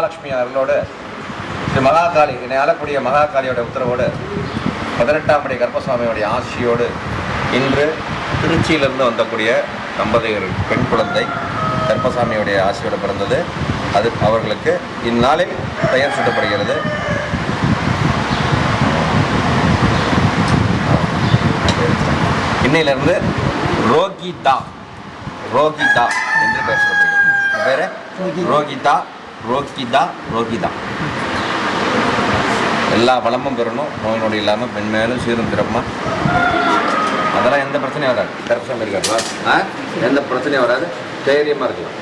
மகாலட்சுமி அருளோடு ஸ்ரீ மகாகாளி என்னை ஆளக்கூடிய மகாகாளியோட உத்தரவோடு 18ஆம் படி கருப்பசாமியோடைய ஆசியோடு இன்று திருச்சியிலிருந்து வந்தக்கூடிய தம்பதிகள் பெண் குழந்தை கருப்பசாமியுடைய ஆசியோடு பிறந்தது. அது அவர்களுக்கு இந்நாளில் பெயர் சூட்டப்படுகிறது. இன்னையிலிருந்து ரோகிதா என்று பெயர் சொல்லப்படுகிறது. பேர் ரோகிதா. எல்லா வளமும் பெறணும், நோய் நொடி இல்லாமல் பெண்மேலும் சீரும் திறமா. அதெல்லாம் எந்த பிரச்சனையும் வராது. கருப்பசாமி இருக்காங்களா? எந்த பிரச்சனையும் வராது. தைரியமாக இருக்கலாம்.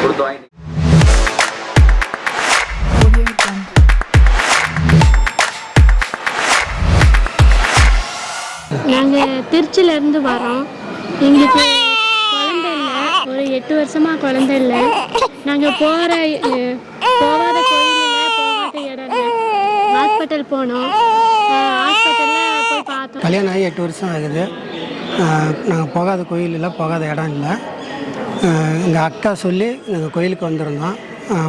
கொடுத்து வாங்கி நாங்கள் திருச்சியிலேருந்து வரோம். எங்களுக்கு குழந்தை இல்லை, ஒரு 8 வருஷமாக குழந்தை இல்லை. நாங்கள் போகாத கோயில் இல்லை, போகாத இடம் இல்லை. ஹாஸ்பிட்டல் போனோம், ஹாஸ்பிட்டலில் போய் பார்த்தோம். கல்யாணம் ஆகி 8 வருஷம் ஆகுது. நாங்கள் போகாத கோயில் இல்லை, போகாத இடம் இல்லை. எங்கள் அக்கா சொல்லி நாங்கள் கோயிலுக்கு வந்திருந்தோம்.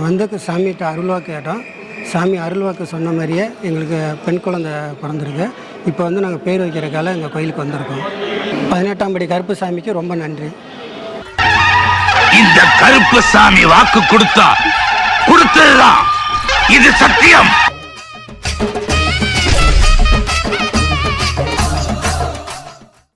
வந்து சாமிகிட்ட அருள்வாக்கு கேட்டோம். சாமி அருள்வாக்கு சொன்ன மாதிரியே எங்களுக்கு பெண் குழந்தை பிறந்திருக்கு. இப்போ வந்து நாங்கள் பேர் வைக்கிறக்கால எங்கள் கோயிலுக்கு வந்திருக்கோம். 18ஆம் படி கருப்பு சாமிக்கு ரொம்ப நன்றி. இந்த கருப்பு சாமி வாக்கு கொடுத்ததுதான், இது சத்தியம்.